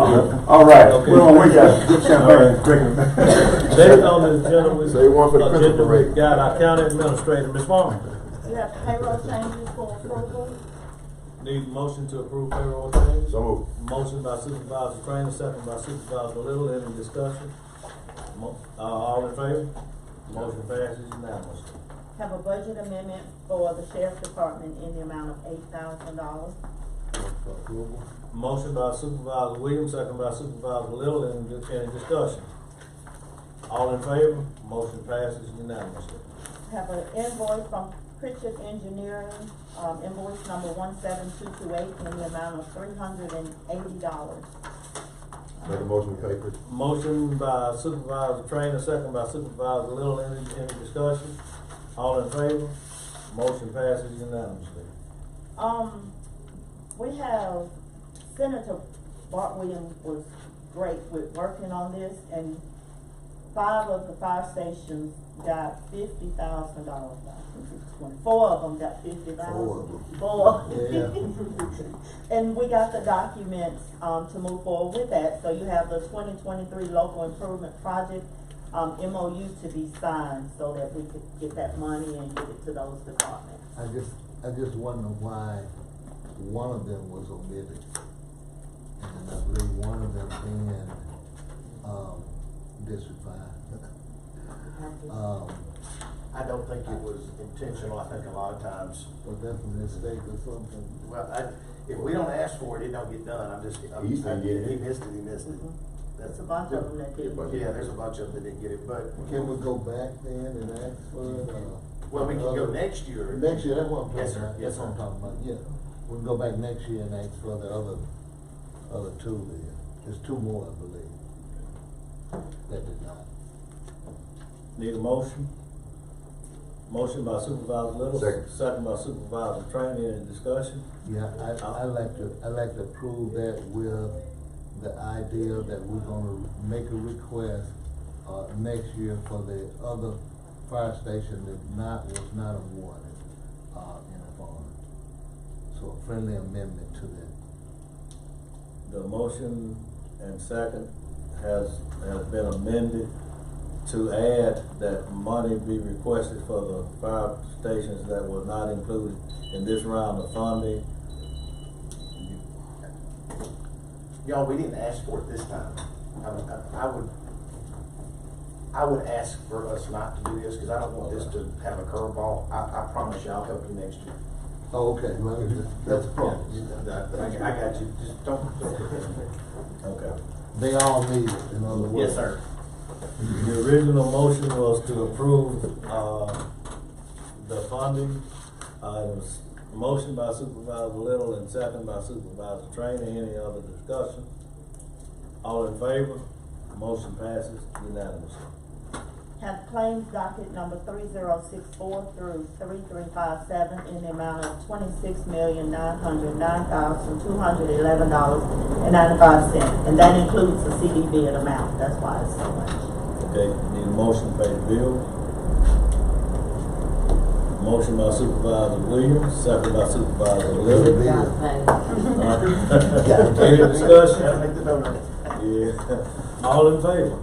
Speaker 13: All right,
Speaker 1: Okay.
Speaker 13: well, we got good
Speaker 1: Alright.
Speaker 13: drinking.
Speaker 1: Next on the agenda, we
Speaker 9: Say one for the Christmas parade.
Speaker 1: got our county administrator, Ms. Farmer.
Speaker 11: You have payroll changes for approval.
Speaker 1: Need a motion to approve payroll changes.
Speaker 9: So moved.
Speaker 1: Motion by Supervisor Trainer, second by Supervisor Little. Any discussion? All in favor? Motion passes unanimously.
Speaker 14: Have a budget amendment for the sheriff's department in the amount of $8,000.
Speaker 1: Motion by Supervisor Williams, second by Supervisor Little. Any discussion? All in favor? Motion passes unanimously.
Speaker 14: Have an invoice from Pritchett Engineering, invoice number 17228 in the amount of $380.
Speaker 9: Make a motion to pay for it.
Speaker 1: Motion by Supervisor Trainer, second by Supervisor Little. Any discussion? All in favor? Motion passes unanimously.
Speaker 14: We have Senator Bart Williams was great with working on this, and 5 of the fire stations got $50,000. 4 of them got $50,000. 4.
Speaker 3: Yeah.
Speaker 14: And we got the documents to move forward with that. So you have the 2023 local improvement project MOU to be signed so that we could get that money and get it to those departments.
Speaker 3: I just wonder why one of them was omitted. And I believe one of them being, District 5.
Speaker 15: I don't think it was intentional. I think a lot of times,
Speaker 3: Was that a mistake or something?
Speaker 15: well, if we don't ask for it, it don't get done. He missed it, he missed it.
Speaker 14: There's a bunch of them that did.
Speaker 15: Yeah, there's a bunch of them that didn't get it, but,
Speaker 3: Can we go back then and ask for it?
Speaker 15: well, we can go next year.
Speaker 3: Next year, that's what I'm talking
Speaker 15: Yes, sir.
Speaker 3: about.
Speaker 15: Yes,
Speaker 3: That's what I'm
Speaker 15: sir.
Speaker 3: talking about, yeah. We can go back next year and ask for the other 2 there. There's 2 more, I believe. That did not.
Speaker 1: Need a motion? Motion by Supervisor Little. Second by Supervisor Train. Any discussion?
Speaker 3: Yeah, I like to approve that with the idea that we're gonna make a request, next year for the other fire station that was not awarded, in a fund. So a friendly amendment to that.
Speaker 1: The motion and second has been amended to add that money be requested for the fire stations that were not included in this round of funding.
Speaker 15: Y'all, we didn't ask for it this time. I would ask for us not to do this, because I don't want this to have a curveball. I promise you, I'll help you next year.
Speaker 3: Oh, okay, well, that's a problem.
Speaker 15: I got you, just don't.
Speaker 1: Okay.
Speaker 3: They all need it, in other words.
Speaker 15: Yes, sir.
Speaker 1: The original motion was to approve, the funding. It was motion by Supervisor Little and second by Supervisor Trainer. Any other discussion? All in favor? Motion passes unanimously.
Speaker 14: Have claims docket number 3064 through 3357 in the amount of $26,909,211.95, and that includes the CD bid amount. That's why it's so much.
Speaker 1: Okay, need a motion to pay the bill. Motion by Supervisor Williams, second by Supervisor Little. Any discussion? Yeah. All in favor?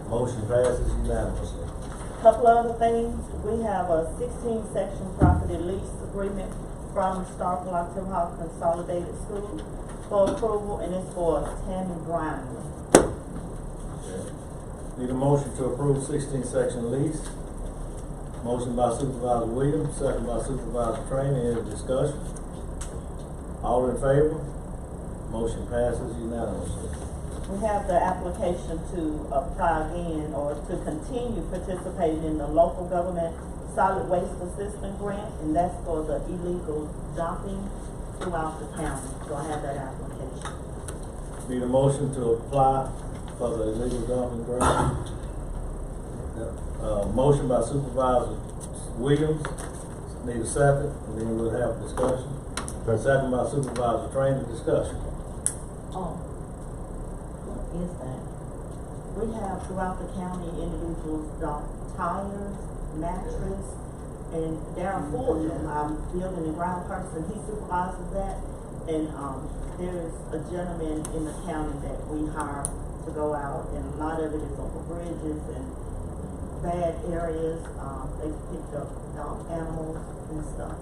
Speaker 1: Motion passes unanimously.
Speaker 14: Couple other things, we have a 16-section property lease agreement from Starkville October Hall Consolidated School for approval, and it's for Tammy Grimes.
Speaker 1: Okay. Need a motion to approve 16-section lease. Motion by Supervisor Williams, second by Supervisor Trainer. Any discussion? All in favor? Motion passes unanimously.
Speaker 14: We have the application to apply again or to continue participating in the local government solid waste assistance grant, and that's for the illegal dumping throughout the county. So I have that application.
Speaker 1: Need a motion to apply for the illegal dumping grant. Motion by Supervisor Williams. Need a second, and then we'll have discussion. Second by Supervisor Trainer. Discussion.
Speaker 7: Oh. Is that?
Speaker 14: We have throughout the county individuals dump tires, mattress, and Darren Ford, I'm building and ground person, he supervises that. And there's a gentleman in the county that we hire to go out, and a lot of it is over bridges and bad areas. They picked up animals and stuff.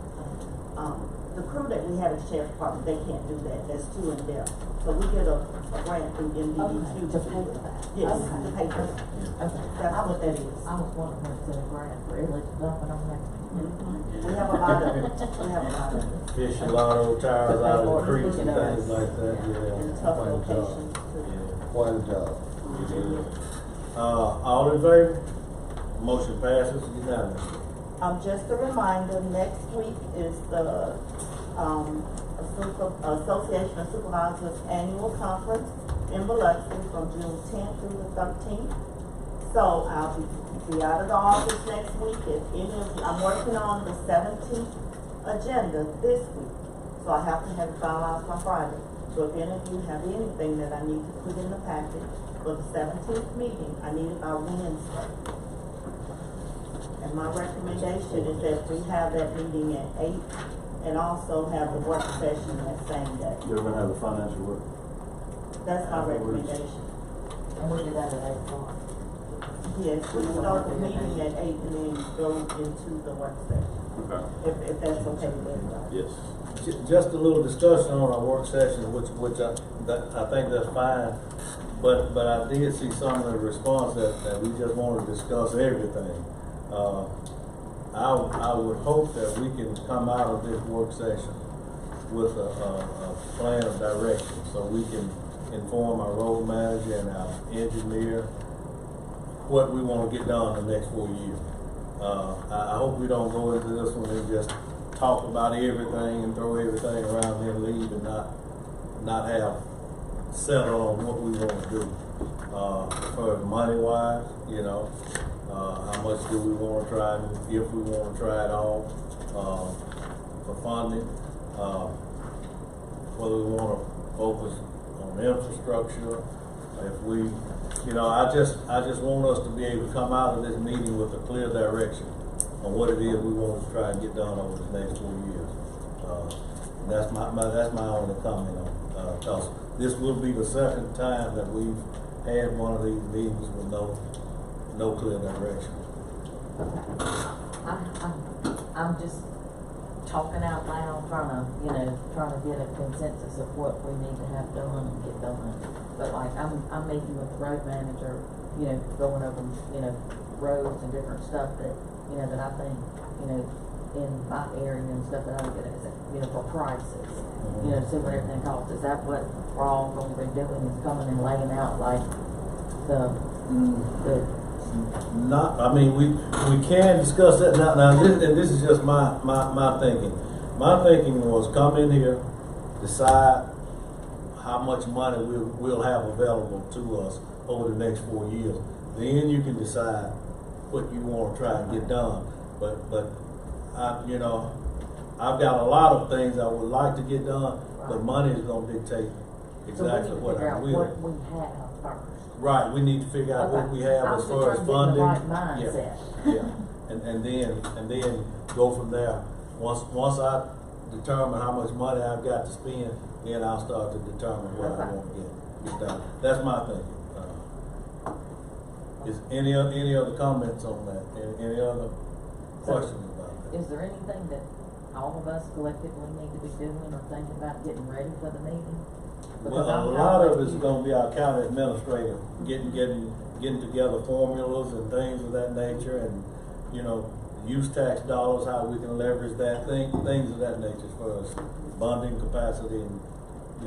Speaker 14: The crew that we have at the Sheriff's Department, they can't do that. That's too in depth. So we get a grant through MDDQ
Speaker 7: to pay for that.
Speaker 14: Yes,
Speaker 7: Okay.
Speaker 14: to pay for that.
Speaker 7: Okay.
Speaker 14: That's what that is.
Speaker 7: I was wondering if it's a grant for illegal dumping on there.
Speaker 14: We have a lot of it. We have a lot of it.
Speaker 1: Fish a lot of tires out of the creeks and things like that.
Speaker 14: In
Speaker 1: Yeah.
Speaker 14: tough locations too.
Speaker 3: Quite a job.
Speaker 1: All in favor? Motion passes unanimously.
Speaker 14: Just a reminder, next week is the Association of Supervisors Annual Conference in Biloxi from June 10th through the 13th. So I'll be out of the office next week. If any of you, I'm working on the 17th agenda this week, so I have to have it finalized by Friday. So if any of you have anything that I need to put in the packet for the 17th meeting, I need it by Wednesday. And my recommendation is that we have that meeting at 8 and also have the work session that same day.
Speaker 2: You're gonna have the financial work.
Speaker 14: That's my recommendation.
Speaker 7: And we do that at 8 o'clock.
Speaker 14: Yes, we start the meeting at 8 and then go into the work session.
Speaker 2: Okay.
Speaker 14: If that's okay with everybody.
Speaker 2: Yes.
Speaker 1: Just a little discussion on our work session, which I think that's fine. But I did see some of the response that we just want to discuss everything. I would hope that we can come out of this work session with a plan of direction, so we can inform our road manager and our engineer what we want to get done the next 4 years. I hope we don't go into this one and just talk about everything and throw everything around and leave and not have settled on what we want to do. For money wise, How much do we wanna try, and if we wanna try it all, for funding, whether we wanna focus on infrastructure, if we, I just want us to be able to come out of this meeting with a clear direction on what it is we want to try and get done over the next 4 years. That's my only comment on, cause this will be the second time that we've had one of these meetings with no clear direction.
Speaker 7: I'm just talking out loud, trying to get a consensus of what we need to have done and get done. But like, I'm meeting with the road manager, going over, roads and different stuff that, that I think, in my area and stuff that I would get at, for prices. See what everything costs. Is that what we're all gonna be doing, is coming and laying out like
Speaker 1: Not, I mean, we can discuss that now. This is just my thinking. My thinking was come in here, decide how much money we'll have available to us over the next 4 years. Then you can decide what you want to try and get done. But I've got a lot of things I would like to get done, but money is going to dictate exactly what I will.
Speaker 7: What we have first.
Speaker 1: Right, we need to figure out what we have as far as funding.
Speaker 7: Right mindset.
Speaker 1: Yeah, and then go from there. Once I determine how much money I've got to spend, then I'll start to determine what I want to get done. That's my thinking. Is any other comments on that? Any other questions about that?
Speaker 7: Is there anything that all of us collectively need to be doing or thinking about getting ready for the meeting?
Speaker 1: Well, a lot of it's gonna be our county administrator, getting together formulas and things of that nature, and, use tax dollars, how we can leverage that, things of that nature as far as bonding capacity and,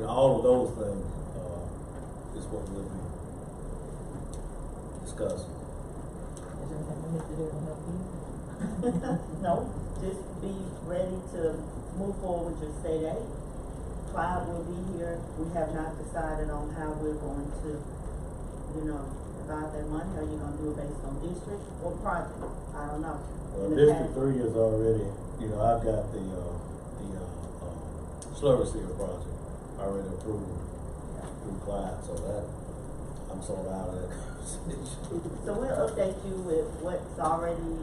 Speaker 1: all of those things, is what we'll be discussing.
Speaker 7: Is there anything we need to do to help you?
Speaker 14: No, just be ready to move forward with your state aid. Clyde will be here. We have not decided on how we're going to, divide that money. Are you going to do it based on district or project? I don't know.
Speaker 1: Well, District 3 is already, I've got the slurry seal project already approved through Clyde, so that, I'm sort of out of that conversation.
Speaker 14: So we'll update you with what's already,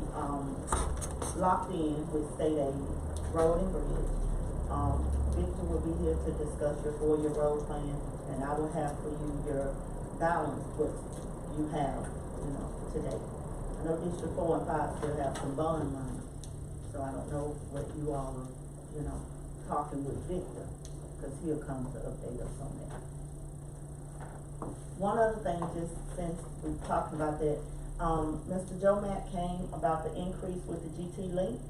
Speaker 14: locked in with state aid, road and bridge. Victor will be here to discuss your 4-year road plan, and I will have for you your balance, what you have, today. I know District 4 and 5 still have some bond money, so I don't know what you all are, talking with Victor, because he'll come to update us on that. One other thing, just since we're talking about that, Mr. Joe Mack came about the increase with the GT Link.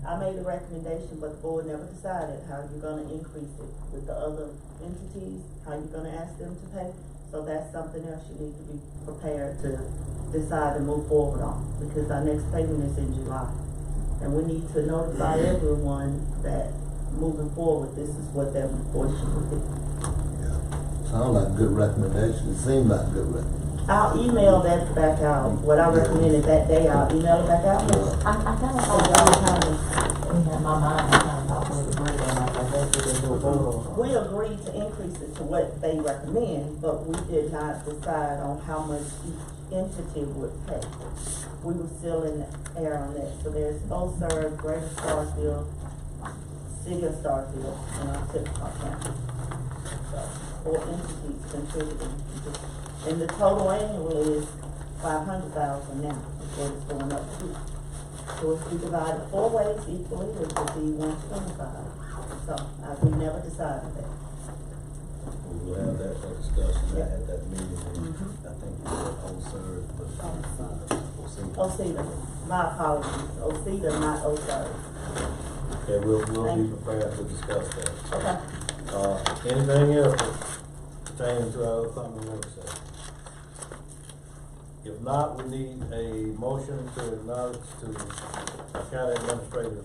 Speaker 14: I made a recommendation, but the board never decided how you're gonna increase it with the other entities, how you're gonna ask them to pay. So that's something else you need to be prepared to decide and move forward on, because our next payment is in July. And we need to notify everyone that moving forward, this is what their portion will be.
Speaker 3: Yeah, sound like a good recommendation, it seemed like a good recommendation.
Speaker 14: I'll email that back out. What I recommended that day, I'll email it back out.
Speaker 7: I kind of thought in my mind, I kind of thought we agreed on that, I guess we didn't do a vote.
Speaker 14: We agreed to increase it to what they recommend, but we did not decide on how much each entity would pay. We were still in the air on that. So there's OSERV, Greater Starkville, City of Starkville, and our Tippecanoe County. So 4 entities contributing. And the total annual is $500,000 now, before it's going up to. So if we divide it 4 ways equally, it would be $125. So we never decided that.
Speaker 1: We will have that for discussion at that meeting. I think OSERV.
Speaker 14: My apologies. OSERV, not OSERV.
Speaker 1: Okay, we'll be prepared to discuss that.
Speaker 14: Okay.
Speaker 1: Anything else pertaining to our upcoming work session? If not, we need a motion to acknowledge to county administrator.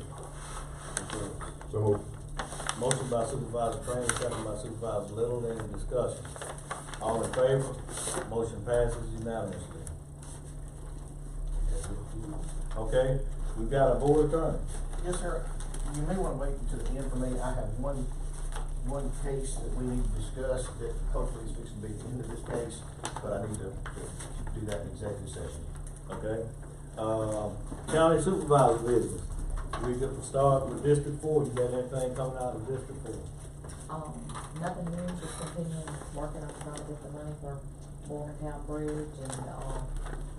Speaker 9: So moved.
Speaker 1: Motion by Supervisor Train, second by Supervisor Little. Any discussion? All in favor? Motion passes unanimously. Okay, we've got a board attorney.
Speaker 15: Yes, sir. You may wanna wait until the end for me. I have one case that we need to discuss that hopefully is fixing to be the end of this case, but I need to do that in executive session.
Speaker 1: Okay. County supervisor business. We could start with District 4. You got anything coming out of District 4?
Speaker 7: Nothing new, just continuing working on trying to get the money for Morgantown Bridge and,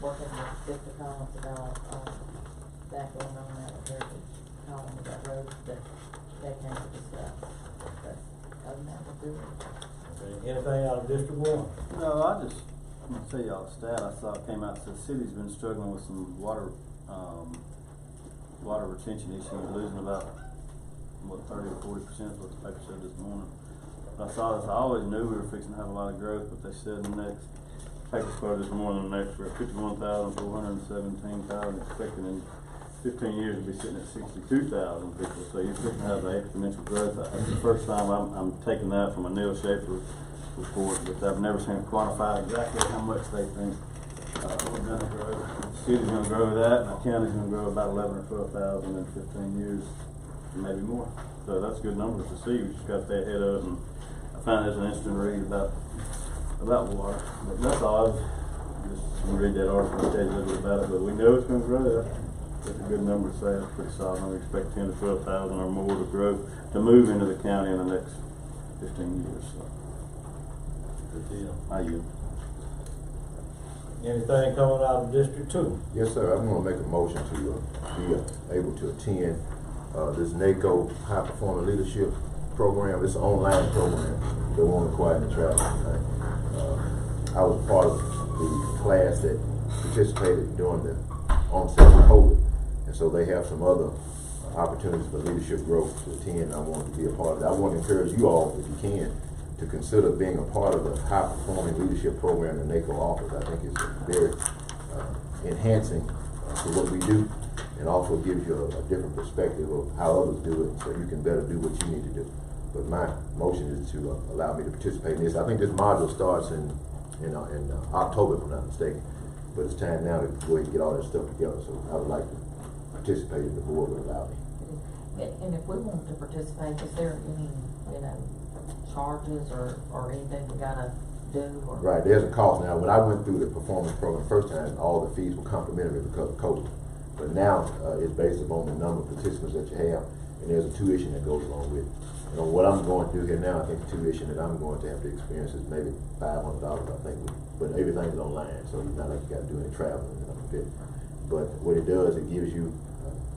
Speaker 7: working with District Collins about, that going on out of Heritage Column of that road that they came to discuss. But other than that, we're good.
Speaker 1: Okay. Anything out of District 1?
Speaker 2: No, I'm gonna tell y'all a stat I saw came out, the city's been struggling with some water retention issues, losing about, 30 or 40%, what the paper said this morning. But I saw this, I always knew we were fixing to have a lot of growth, but they said the next, paper quote this morning, the next, we're at 51,417,000, expecting in 15 years to be sitting at 62,000 people, so you're fixing to have the exponential growth. That's the first time I'm taking that from a Neil Schaefer report, but I've never seen it quantified exactly how much they think we're gonna grow. The city's gonna grow that, and the county's gonna grow about 11 or 12,000 in 15 years, maybe more. So that's good numbers to see. We just gotta stay ahead of it, and I found this an interesting read about water. But that's all. Just read that article and tell you a little bit about it. But we know it's gonna grow. That's a good number to say. That's pretty solid. We expect 10 to 12,000 or more to grow, to move into the county in the next 15 years. So.
Speaker 1: Good deal.
Speaker 2: How you?
Speaker 1: Anything coming out of District 2?
Speaker 9: Yes, sir. I'm gonna make a motion to be able to attend this NACO High Performing Leadership Program. It's an online program that won't require any travel. I was part of the class that participated during the onset of COVID, and so they have some other opportunities for leadership growth to attend. I want to be a part of that. I want to encourage you all, if you can, to consider being a part of the High Performing Leadership Program that NACO offers. I think it's very enhancing to what we do, and also gives you a different perspective of how others do it, so you can better do what you need to do. But my motion is to allow me to participate in this. I think this module starts in October, if I'm not mistaken. But it's time now to go ahead and get all that stuff together. So I would like to participate if the board would allow me.
Speaker 7: And if we want to participate, is there any, charges or anything we gotta do? Or?
Speaker 9: Right, there's a cost now. When I went through the performance program the first time, all the fees were complimentary because of COVID. But now it's based upon the number of participants that you have, and there's a tuition that goes along with it. And what I'm going to do here now, I think the tuition that I'm going to have to experience is maybe $500, I think. But everything's online, so it's not like you got to do any traveling and nothing like that. But what it does, it gives you,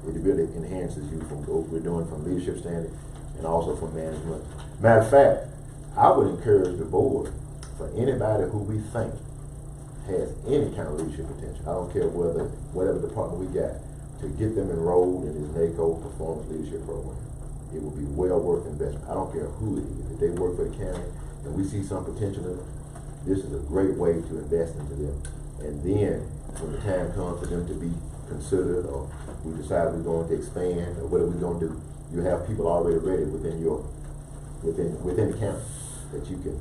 Speaker 9: it really enhances you from what we're doing from leadership standing and also from management. Matter of fact, I would encourage the board, for anybody who we think has any kind of leadership potential, I don't care whatever department we got, to get them enrolled in this NACO Performance Leadership Program. It will be well worth investment. I don't care who it is. If they work for the county and we see some potential in it, this is a great way to invest into them. And then when the time comes for them to be considered, or we decide we're going to expand, or what are we going to do, you have people already ready within the county that you can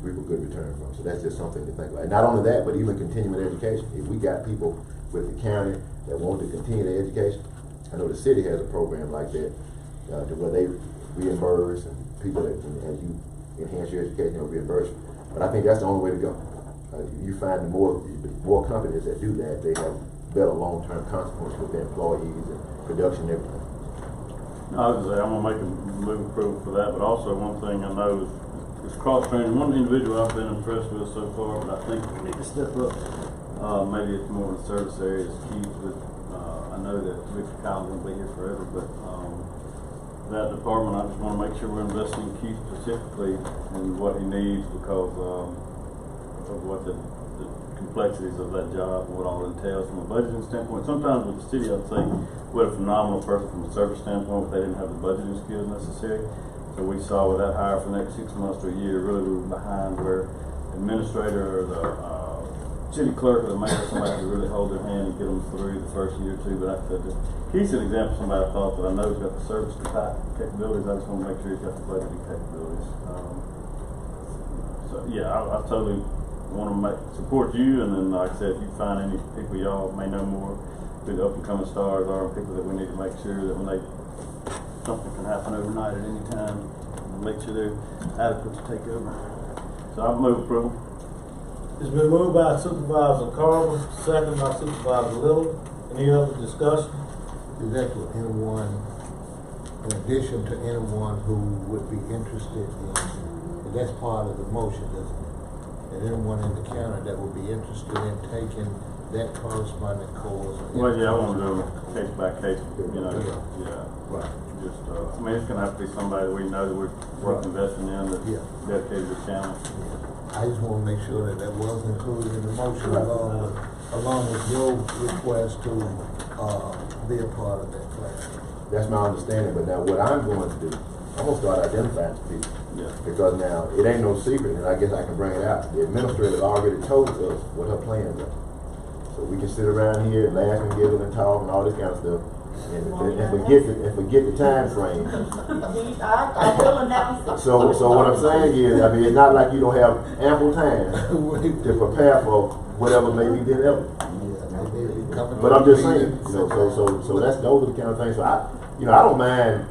Speaker 9: reap a good return from. So that's just something to think about. And not only that, but even continuing education. If we got people with the county that want to continue their education, I know the city has a program like that, to where they reimburse, and people that, as you enhance your education, they'll reimburse you. But I think that's the only way to go. You find the more companies that do that, they have better long-term consequences with their employees and production and everything.
Speaker 2: I was gonna say, I'm gonna make a move approval for that, but also one thing I know is cross-training. One individual I've been impressed with so far, but I think we need to step up. Maybe it's more in the service area. It's Keith with, I know that Richard Collins won't be here forever, but that department, I just want to make sure we're investing in Keith specifically and what he needs, because of what the complexities of that job and what all it entails from a budgeting standpoint. Sometimes with the city, I'd say we had a phenomenal person from a service standpoint, but they didn't have the budgeting skills necessary. So we saw with that hire for the next 6 months to a year, really we were behind where the administrator or the city clerk or the mayor, somebody could really hold their hand and get them through the first year or two. But like I said, Keith's an example of somebody I thought that I know has got the service capabilities. I just want to make sure he's got the budgeting capabilities. So yeah, I totally want to support you, and then like I said, if you find any people y'all may know more who the up and coming stars are, and people that we need to make sure that when something can happen overnight at any time, make sure they're adequate to take over. So I move approval.
Speaker 1: It's been moved by Supervisor Carver, second by Supervisor Little. Any other discussion?
Speaker 3: Is that for anyone, in addition to anyone who would be interested in, and that's part of the motion, isn't it? And anyone in the county that would be interested in taking that corresponding course?
Speaker 2: Well, yeah, I want to do case by case, you know, yeah.
Speaker 3: Right.
Speaker 2: Just, I mean, it's gonna have to be somebody that we know that we're worth investing in, that's dedicated to the county.
Speaker 3: I just wanna make sure that that was included in the motion along with your request to, be a part of that class.
Speaker 9: That's my understanding, but now what I'm going to do, I'm gonna start identifying some people.
Speaker 2: Yeah.
Speaker 9: Because now, it ain't no secret, and I guess I can bring it out. The administrator already told us what her plans are. So we can sit around here and laugh and giggle and talk and all this kind of stuff, and forget the time frame.
Speaker 14: I will announce it.
Speaker 9: So what I'm saying is, I mean, it's not like you don't have ample time to prepare for whatever may be developed. But I'm just saying, you know, so those are the kind of things. So I don't mind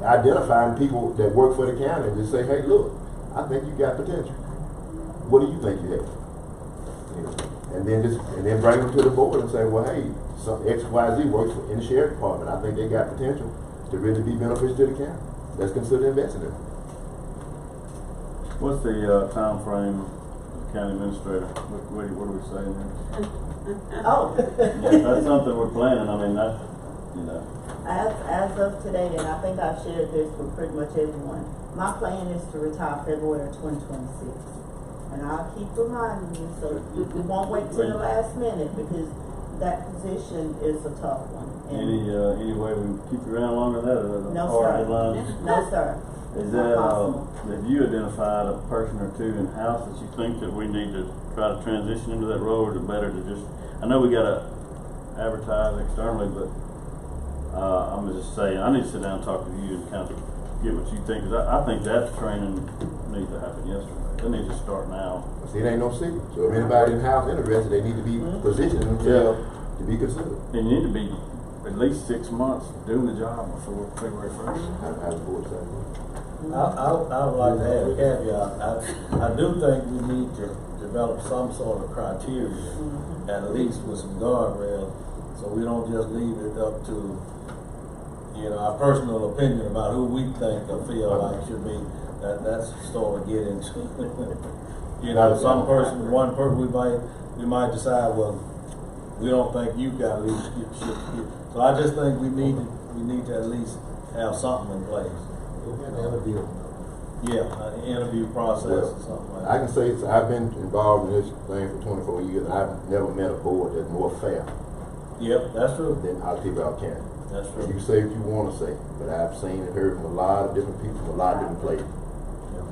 Speaker 9: identifying people that work for the county and just say, hey, look, I think you got potential. What do you think you have? You know, and then bring them to the board and say, well, hey, some XYZ works in the sheriff department. I think they got potential to really be beneficial to the county. Let's consider investing in them.
Speaker 2: What's the time frame of the county administrator? What are we saying here?
Speaker 14: Oh.
Speaker 2: Yeah, that's something we're planning. I mean, that, you know.
Speaker 14: As of today, and I think I've shared this with pretty much everyone, my plan is to retire February 2026. And I'll keep reminding you, so you won't wait till the last minute, because that position is a tough one.
Speaker 2: Any way we keep you around longer than that, or
Speaker 14: No,
Speaker 2: hard
Speaker 14: sir.
Speaker 2: deadline?
Speaker 14: No, sir.
Speaker 2: Is
Speaker 14: It's
Speaker 2: that,
Speaker 14: not possible.
Speaker 2: have you identified a person or two in-house that you think that we need to try to transition into that role, or is it better to just, I know we gotta advertise externally, but I'm just saying, I need to sit down and talk to you and kind of get what you think, because I think that training needs to happen yesterday. It needs to start now.
Speaker 9: See, it ain't no secret. So if anybody in the house interested, they need to be positioning themselves to be considered.
Speaker 2: And you need to be at least 6 months doing the job before February 1st.
Speaker 9: How the board say?
Speaker 1: I would like to add a caveat. I do think we need to develop some sort of criteria, at least with some guardrails, so we don't just leave it up to, you know, our personal opinion about who we think or feel like should be. That's sort of get into. You know, one person we might decide, well, we don't think you got leadership. So I just think we need to at least have something in place.
Speaker 3: Interview.
Speaker 1: Yeah, an interview process or something like that.
Speaker 9: I can say I've been involved in this thing for 24 years, and I've never met a board that's more fair.
Speaker 1: Yep, that's true.
Speaker 9: Than Ottawa County.
Speaker 1: That's true.
Speaker 9: You can say what you want to say, but I've seen and heard from a lot of different people from a lot of different places.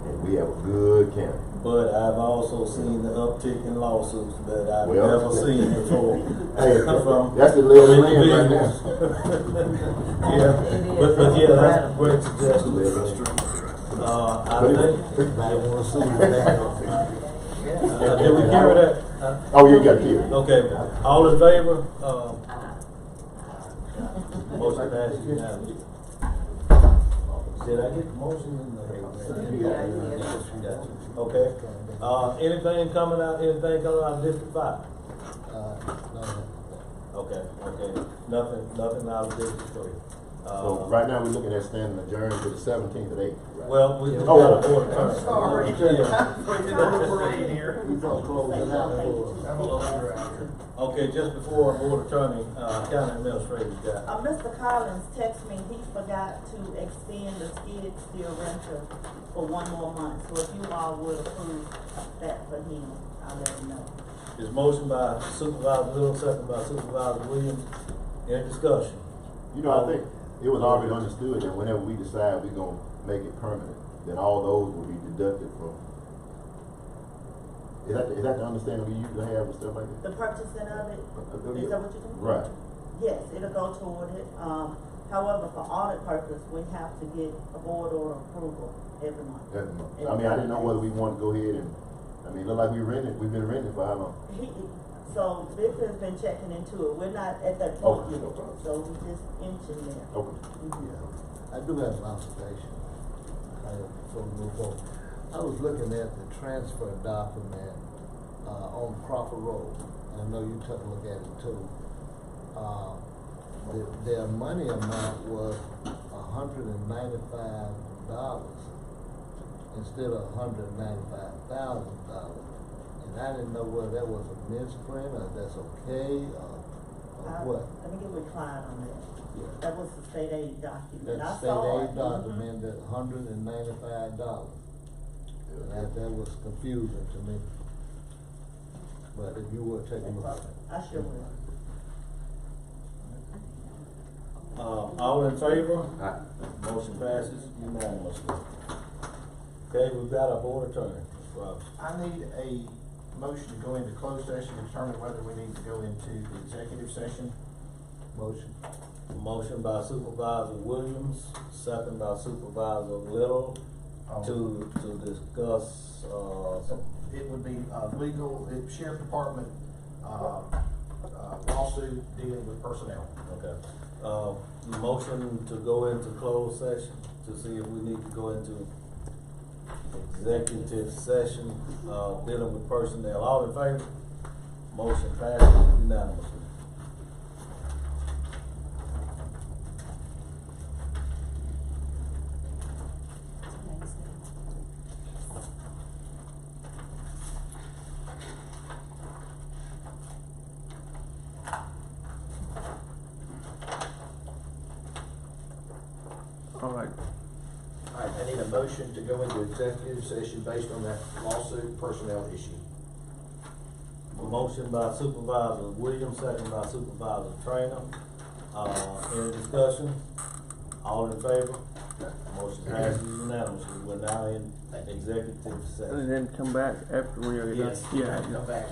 Speaker 9: And we have a good county.
Speaker 1: But I've also seen the uptick in lawsuits that I've never seen before.
Speaker 9: Hey, that's the little land right now.
Speaker 1: Yeah, but yeah, that's a great suggestion. I think. Did we carry that?
Speaker 9: Oh, you got here.
Speaker 1: Okay, all in favor? Motion passes unanimously. Did I get the motion? Okay. Anything coming out of District 5? Okay. Nothing out of District 3.
Speaker 9: So right now we're looking at standing adjourned to the 17th at 8. Right?
Speaker 1: Well, we got a board attorney.
Speaker 15: Sorry.
Speaker 1: Okay, just before board attorney, county administrator got.
Speaker 14: Mr. Collins texted me, he forgot to extend the skid steer rental for 1 more month, so if you all would approve that for him, I'll let him know.
Speaker 1: Is motion by Supervisor Little, second by Supervisor Williams. Any discussion?
Speaker 9: You know, I think it was already understood that whenever we decide we're going to make it permanent, then all those will be deducted from. Is that the understanding we usually have with stuff like that?
Speaker 14: The purchasing of it, is that what you're doing?
Speaker 9: Right.
Speaker 14: Yes, it'll go toward it. However, for audit purpose, we have to get a board order approval every month.
Speaker 9: Every month. I mean, I didn't know whether we wanted to go ahead and, I mean, it looked like we've been renting for how long?
Speaker 14: So Victor has been checking into it, we're not at that
Speaker 9: Oh,
Speaker 14: point yet,
Speaker 9: no problem.
Speaker 14: so we just inching there.
Speaker 9: Okay.
Speaker 3: Yeah, I do have an observation, before we move on. I was looking at the transfer document, on Crawford Road, and I know you took a look at it too. Their money amount was $195 instead of $195,000. And I didn't know whether that was a misprint or that's okay, or what.
Speaker 14: I think it would decline on that.
Speaker 3: Yeah.
Speaker 14: That was the state aid document.
Speaker 3: That
Speaker 14: I
Speaker 3: state
Speaker 14: saw
Speaker 3: aid
Speaker 14: it.
Speaker 3: document, that $195. That was confusing to me. But if you would take a look at it.
Speaker 14: I sure will.
Speaker 1: All in favor?
Speaker 9: Aye.
Speaker 1: Motion passes unanimously. Okay, we've got our board attorney, Rob.
Speaker 15: I need a motion to go into closed session to determine whether we need to go into the executive session.
Speaker 3: Motion.
Speaker 1: Motion by Supervisor Williams, second by Supervisor Little, to discuss,
Speaker 15: It would be, legal, sheriff department, lawsuit dealing with personnel.
Speaker 1: okay. Motion to go into closed session to see if we need to go into executive session, dealing with personnel. All in favor? Motion passes unanimously.
Speaker 2: All right.
Speaker 15: All right, I need a motion to go into executive session based on that lawsuit personnel issue.
Speaker 1: Motion by Supervisor Williams, second by Supervisor Trainer. Any discussion? All in favor? Motion passes unanimously. We're now in executive
Speaker 2: And
Speaker 1: session.
Speaker 2: then come back after when you're done.
Speaker 15: Yes,
Speaker 2: Yeah.
Speaker 15: come back.